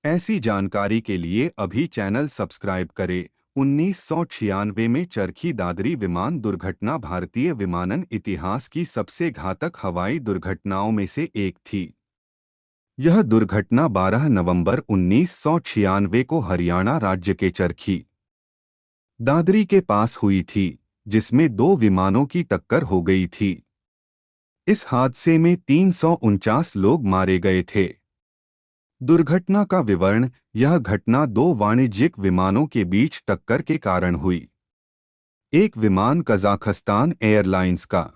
ऐसी जानकारी के लिए अभी चैनल सब्सक्राइब करें। 1996 में चरखी दादरी विमान दुर्घटना भारतीय विमानन इतिहास की सबसे घातक हवाई दुर्घटनाओं में से एक थी। यह दुर्घटना 12 नवंबर 1996 को हरियाणा राज्य के चरखी दादरी के पास हुई थी, जिसमें दो विमानों की टक्कर हो गई थी। इस हादसे में 349 लोग मारे गए थे। दुर्घटना का विवरण। यह घटना दो वाणिज्यिक विमानों के बीच टक्कर के कारण हुई। एक विमान कजाखस्तान एयरलाइंस का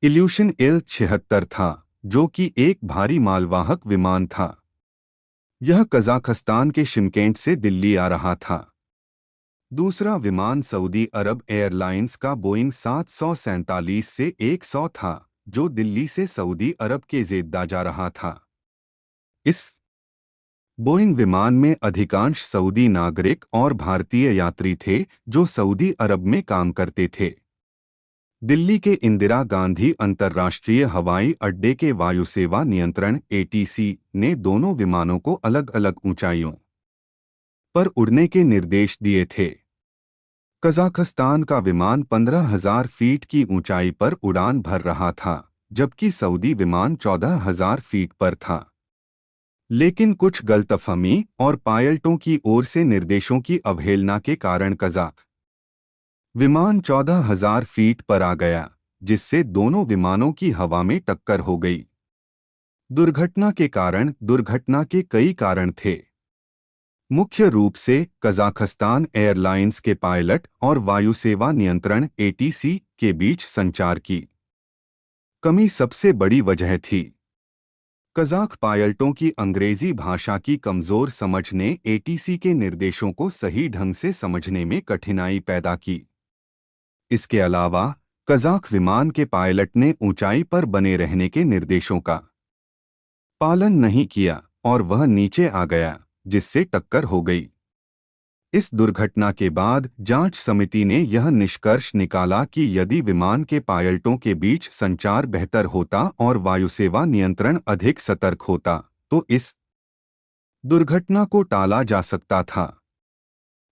इल्यूशन इल-76 था, जो कि एक भारी मालवाहक विमान था। यह कजाखस्तान के शिमकेंट से दिल्ली आ रहा था। दूसरा विमान सऊदी अरब एयरलाइंस का बोइंग 747 से 100 था, जो दिल्ली से सऊदी अरब के जेद्दा जा रहा था। इस बोइंग विमान में अधिकांश सऊदी नागरिक और भारतीय यात्री थे, जो सऊदी अरब में काम करते थे। दिल्ली के इंदिरा गांधी अंतर्राष्ट्रीय हवाई अड्डे के वायुसेवा नियंत्रण (ATC) ने दोनों विमानों को अलग अलग ऊंचाइयों पर उड़ने के निर्देश दिए थे। कजाखस्तान का विमान 15,000 फीट की ऊंचाई पर उड़ान भर रहा था, जबकि सऊदी विमान 14,000 फीट पर था। लेकिन कुछ गलतफहमी और पायलटों की ओर से निर्देशों की अवहेलना के कारण कजाक विमान 14,000 फीट पर आ गया, जिससे दोनों विमानों की हवा में टक्कर हो गई। दुर्घटना के कई कारण थे। मुख्य रूप से कजाखस्तान एयरलाइंस के पायलट और वायुसेवा नियंत्रण (ATC) के बीच संचार की कमी सबसे बड़ी वजह थी। कजाक पायलटों की अंग्रेजी भाषा की कमजोर समझ ने ATC के निर्देशों को सही ढंग से समझने में कठिनाई पैदा की। इसके अलावा कजाक विमान के पायलट ने ऊंचाई पर बने रहने के निर्देशों का पालन नहीं किया और वह नीचे आ गया, जिससे टक्कर हो गई। इस दुर्घटना के बाद जांच समिति ने यह निष्कर्ष निकाला कि यदि विमान के पायलटों के बीच संचार बेहतर होता और वायुसेवा नियंत्रण अधिक सतर्क होता, तो इस दुर्घटना को टाला जा सकता था।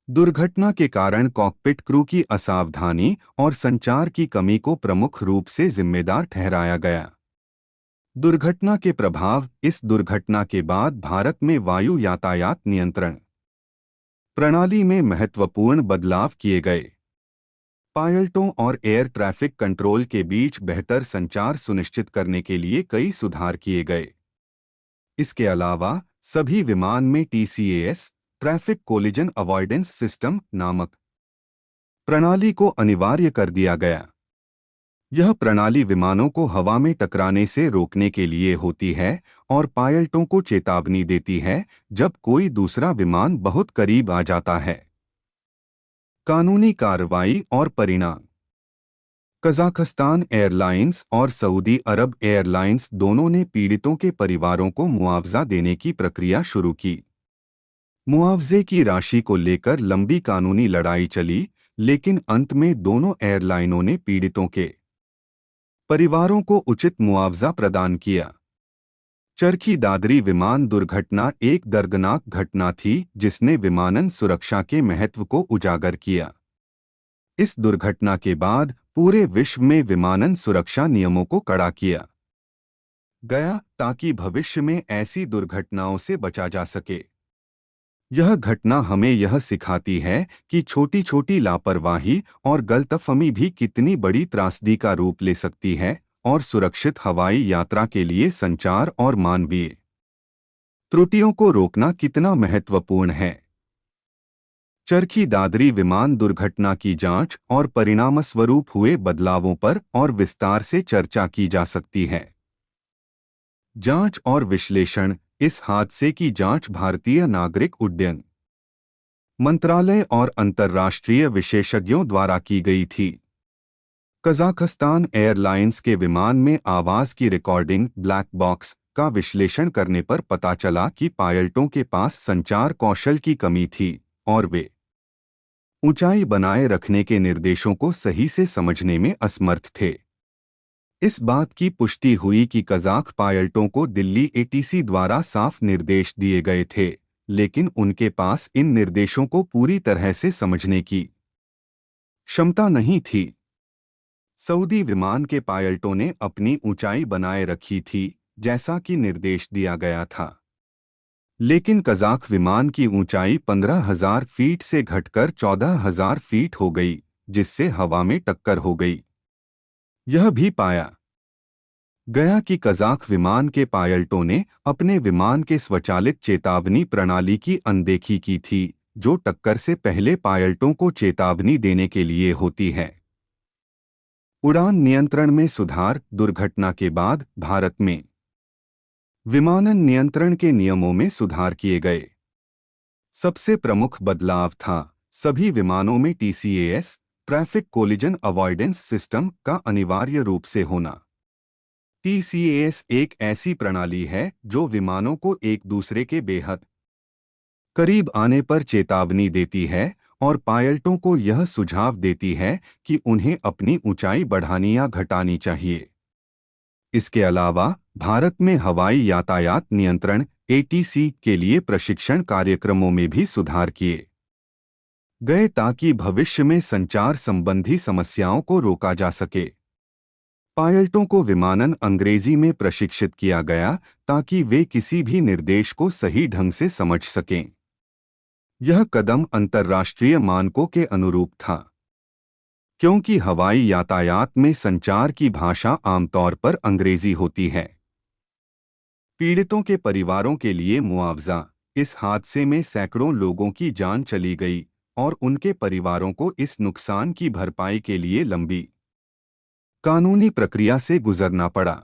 दुर्घटना के कारण कॉकपिट क्रू की असावधानी और संचार की कमी को प्रमुख रूप से जिम्मेदार ठहराया गया। दुर्घटना के प्रभाव। इस दुर्घटना के बाद भारत में वायु यातायात नियंत्रण प्रणाली में महत्वपूर्ण बदलाव किए गए। पायलटों और एयर ट्रैफिक कंट्रोल के बीच बेहतर संचार सुनिश्चित करने के लिए कई सुधार किए गए। इसके अलावा सभी विमान में TCAS traffic collision avoidance system नामक प्रणाली को अनिवार्य कर दिया गया। यह प्रणाली विमानों को हवा में टकराने से रोकने के लिए होती है और पायलटों को चेतावनी देती है जब कोई दूसरा विमान बहुत करीब आ जाता है। कानूनी कार्रवाई और परिणाम। कजाखस्तान एयरलाइंस और सऊदी अरब एयरलाइंस दोनों ने पीड़ितों के परिवारों को मुआवजा देने की प्रक्रिया शुरू की। मुआवजे की राशि को लेकर लंबी कानूनी लड़ाई चली, लेकिन अंत में दोनों एयरलाइनों ने पीड़ितों के परिवारों को उचित मुआवजा प्रदान किया। चरखी दादरी विमान दुर्घटना एक दर्दनाक घटना थी जिसने विमानन सुरक्षा के महत्व को उजागर किया। इस दुर्घटना के बाद पूरे विश्व में विमानन सुरक्षा नियमों को कड़ा किया गया ताकि भविष्य में ऐसी दुर्घटनाओं से बचा जा सके। यह घटना हमें यह सिखाती है कि छोटी छोटी लापरवाही और गलतफहमी भी कितनी बड़ी त्रासदी का रूप ले सकती है और सुरक्षित हवाई यात्रा के लिए संचार और मानवीय त्रुटियों को रोकना कितना महत्वपूर्ण है। चरखी दादरी विमान दुर्घटना की जांच और परिणामस्वरूप हुए बदलावों पर और विस्तार से चर्चा की जा सकती है। जांच और विश्लेषण। इस हादसे की जांच भारतीय नागरिक उड्डयन मंत्रालय और अंतर्राष्ट्रीय विशेषज्ञों द्वारा की गई थी। कजाखस्तान एयरलाइंस के विमान में आवाज की रिकॉर्डिंग ब्लैक बॉक्स का विश्लेषण करने पर पता चला कि पायलटों के पास संचार कौशल की कमी थी और वे ऊंचाई बनाए रखने के निर्देशों को सही से समझने में असमर्थ थे। इस बात की पुष्टि हुई कि कज़ाक पायलटों को दिल्ली एटीसी द्वारा साफ निर्देश दिए गए थे, लेकिन उनके पास इन निर्देशों को पूरी तरह से समझने की क्षमता नहीं थी। सऊदी विमान के पायलटों ने अपनी ऊंचाई बनाए रखी थी, जैसा कि निर्देश दिया गया था, लेकिन कज़ाक विमान की ऊंचाई 15,000 फीट से घटकर 14,000 फीट हो गई, जिससे हवा में टक्कर हो गई। यह भी पाया गया कि कज़ाक विमान के पायलटों ने अपने विमान के स्वचालित चेतावनी प्रणाली की अनदेखी की थी, जो टक्कर से पहले पायलटों को चेतावनी देने के लिए होती है। उड़ान नियंत्रण में सुधार। दुर्घटना के बाद भारत में विमानन नियंत्रण के नियमों में सुधार किए गए। सबसे प्रमुख बदलाव था सभी विमानों में TCAS, traffic collision avoidance system का अनिवार्य रूप से होना। TCAS एक ऐसी प्रणाली है जो विमानों को एक दूसरे के बेहद करीब आने पर चेतावनी देती है और पायलटों को यह सुझाव देती है कि उन्हें अपनी ऊंचाई बढ़ानी या घटानी चाहिए। इसके अलावा भारत में हवाई यातायात नियंत्रण ATC के लिए प्रशिक्षण कार्यक्रमों में भी सुधार किए गए ताकि भविष्य में संचार संबंधी समस्याओं को रोका जा सके। पायलटों को विमानन अंग्रेजी में प्रशिक्षित किया गया ताकि वे किसी भी निर्देश को सही ढंग से समझ सकें। यह कदम अंतर्राष्ट्रीय मानकों के अनुरूप था, क्योंकि हवाई यातायात में संचार की भाषा आमतौर पर अंग्रेजी होती है। पीड़ितों के परिवारों के लिए मुआवजा। इस हादसे में सैकड़ों लोगों की जान चली गई और उनके परिवारों को इस नुकसान की भरपाई के लिए लंबी कानूनी प्रक्रिया से गुजरना पड़ा।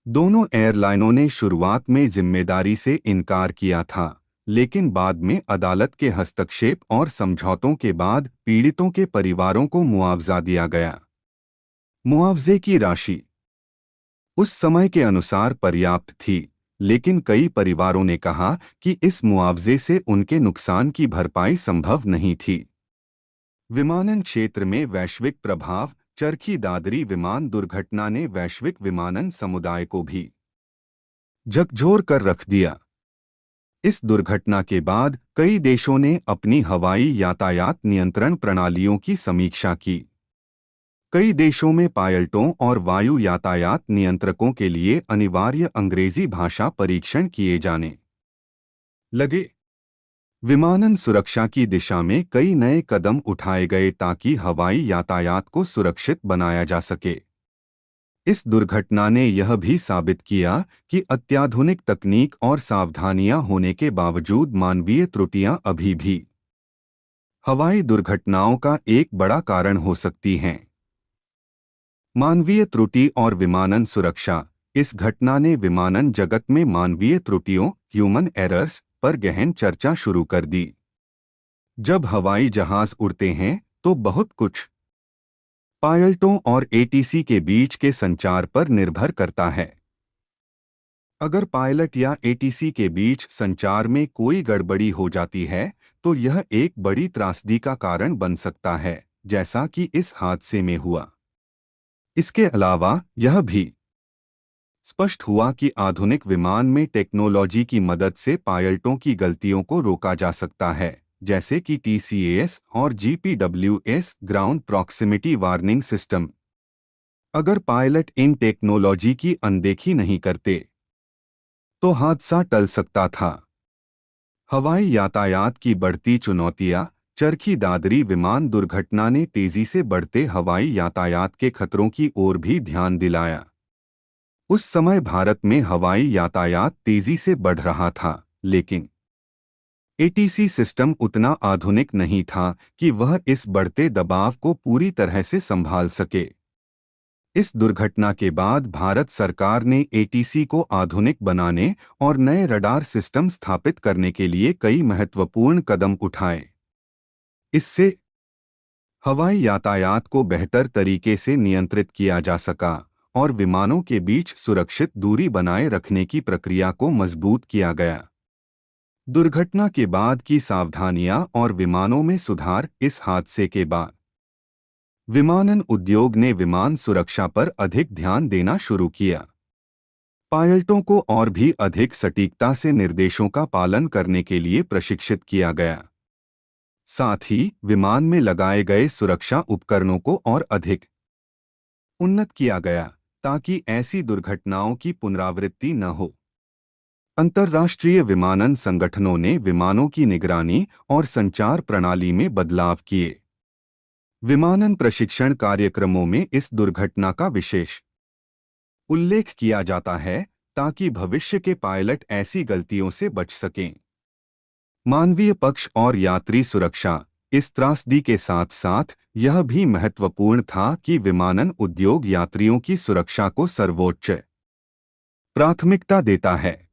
दोनों एयरलाइनों ने शुरुआत में जिम्मेदारी से इनकार किया था, लेकिन बाद में अदालत के हस्तक्षेप और समझौतों के बाद पीड़ितों के परिवारों को मुआवजा दिया गया। मुआवजे की राशि उस समय के अनुसार पर्याप्त थी, लेकिन कई परिवारों ने कहा कि इस मुआवजे से उनके नुकसान की भरपाई संभव नहीं थी। विमानन क्षेत्र में वैश्विक प्रभाव। चरखी दादरी विमान दुर्घटना ने वैश्विक विमानन समुदाय को भी झकझोर कर रख दिया। इस दुर्घटना के बाद कई देशों ने अपनी हवाई यातायात नियंत्रण प्रणालियों की समीक्षा की। कई देशों में पायलटों और वायु यातायात नियंत्रकों के लिए अनिवार्य अंग्रेजी भाषा परीक्षण किए जाने लगे। विमानन सुरक्षा की दिशा में कई नए कदम उठाए गए ताकि हवाई यातायात को सुरक्षित बनाया जा सके। इस दुर्घटना ने यह भी साबित किया कि अत्याधुनिक तकनीक और सावधानियां होने के बावजूद मानवीय त्रुटियां अभी भी हवाई दुर्घटनाओं का एक बड़ा कारण हो सकती हैं। मानवीय त्रुटि और विमानन सुरक्षा। इस घटना ने विमानन जगत में मानवीय त्रुटियों ह्यूमन एरर्स पर गहन चर्चा शुरू कर दी। जब हवाई जहाज उड़ते हैं तो बहुत कुछ पायलटों और ATC के बीच के संचार पर निर्भर करता है। अगर पायलट या ATC के बीच संचार में कोई गड़बड़ी हो जाती है तो यह एक बड़ी त्रासदी का कारण बन सकता है, जैसा कि इस हादसे में हुआ। इसके अलावा यह भी स्पष्ट हुआ कि आधुनिक विमान में टेक्नोलॉजी की मदद से पायलटों की गलतियों को रोका जा सकता है, जैसे कि TCAS और GPWS ground proximity warning system. अगर पायलट इन टेक्नोलॉजी की अनदेखी नहीं करते तो हादसा टल सकता था। हवाई यातायात की बढ़ती चुनौतियां। चरखी दादरी विमान दुर्घटना ने तेजी से बढ़ते हवाई यातायात के खतरों की ओर भी ध्यान दिलाया। उस समय भारत में हवाई यातायात तेजी से बढ़ रहा था, लेकिन ATC सिस्टम उतना आधुनिक नहीं था कि वह इस बढ़ते दबाव को पूरी तरह से संभाल सके। इस दुर्घटना के बाद भारत सरकार ने ATC को आधुनिक बनाने और नए रडार सिस्टम स्थापित करने के लिए कई महत्वपूर्ण कदम उठाए। इससे हवाई यातायात को बेहतर तरीके से नियंत्रित किया जा सका और विमानों के बीच सुरक्षित दूरी बनाए रखने की प्रक्रिया को मजबूत किया गया। दुर्घटना के बाद की सावधानियां और विमानों में सुधार। इस हादसे के बाद विमानन उद्योग ने विमान सुरक्षा पर अधिक ध्यान देना शुरू किया। पायलटों को और भी अधिक सटीकता से निर्देशों का पालन करने के लिए प्रशिक्षित किया गया। साथ ही विमान में लगाए गए सुरक्षा उपकरणों को और अधिक उन्नत किया गया ताकि ऐसी दुर्घटनाओं की पुनरावृत्ति न हो। अंतर्राष्ट्रीय विमानन संगठनों ने विमानों की निगरानी और संचार प्रणाली में बदलाव किए। विमानन प्रशिक्षण कार्यक्रमों में इस दुर्घटना का विशेष उल्लेख किया जाता है ताकि भविष्य के पायलट ऐसी गलतियों से बच सकें। मानवीय पक्ष और यात्री सुरक्षा। इस त्रासदी के साथ साथ यह भी महत्वपूर्ण था कि विमानन उद्योग यात्रियों की सुरक्षा को सर्वोच्च प्राथमिकता देता है।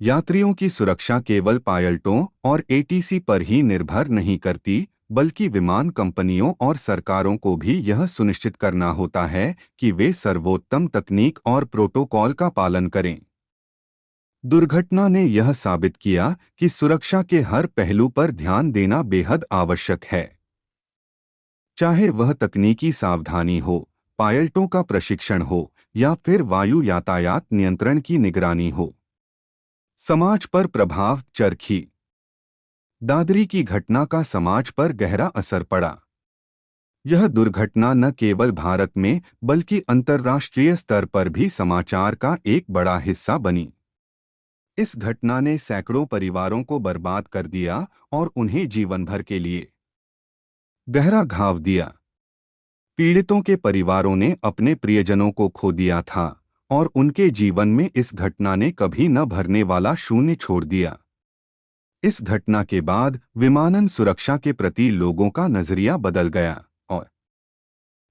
यात्रियों की सुरक्षा केवल पायलटों और एटीसी पर ही निर्भर नहीं करती, बल्कि विमान कंपनियों और सरकारों को भी यह सुनिश्चित करना होता है कि वे सर्वोत्तम तकनीक और प्रोटोकॉल का पालन करें। दुर्घटना ने यह साबित किया कि सुरक्षा के हर पहलू पर ध्यान देना बेहद आवश्यक है। चाहे वह तकनीकी सावधानी हो, पायलटों का प्रशिक्षण हो या फिर वायु यातायात नियंत्रण की निगरानी हो। समाज पर प्रभाव। चरखी दादरी की घटना का समाज पर गहरा असर पड़ा। यह दुर्घटना न केवल भारत में बल्कि अंतर्राष्ट्रीय स्तर पर भी समाचार का एक बड़ा हिस्सा बनी। इस घटना ने सैकड़ों परिवारों को बर्बाद कर दिया और उन्हें जीवन भर के लिए गहरा घाव दिया। पीड़ितों के परिवारों ने अपने प्रियजनों को खो दिया था और उनके जीवन में इस घटना ने कभी न भरने वाला शून्य छोड़ दिया। इस घटना के बाद विमानन सुरक्षा के प्रति लोगों का नजरिया बदल गया और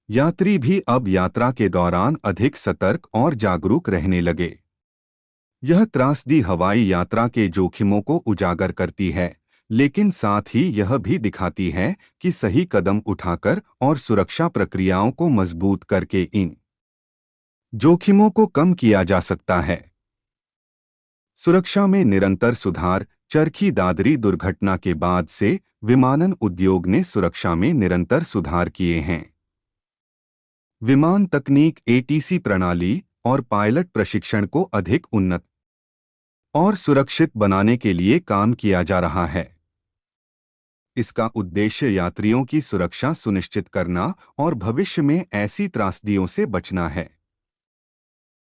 यात्री भी अब यात्रा के दौरान अधिक सतर्क और जागरूक रहने लगे। यह त्रासदी हवाई यात्रा के जोखिमों को उजागर करती है, लेकिन साथ ही यह भी दिखाती है कि सही कदम उठाकर और सुरक्षा प्रक्रियाओं को मजबूत करके इन जोखिमों को कम किया जा सकता है। सुरक्षा में निरंतर सुधार। चरखी दादरी दुर्घटना के बाद से विमानन उद्योग ने सुरक्षा में निरंतर सुधार किए हैं। विमान तकनीक, एटीसी प्रणाली और पायलट प्रशिक्षण को अधिक उन्नत और सुरक्षित बनाने के लिए काम किया जा रहा है। इसका उद्देश्य यात्रियों की सुरक्षा सुनिश्चित करना और भविष्य में ऐसी त्रासदियों से बचना है।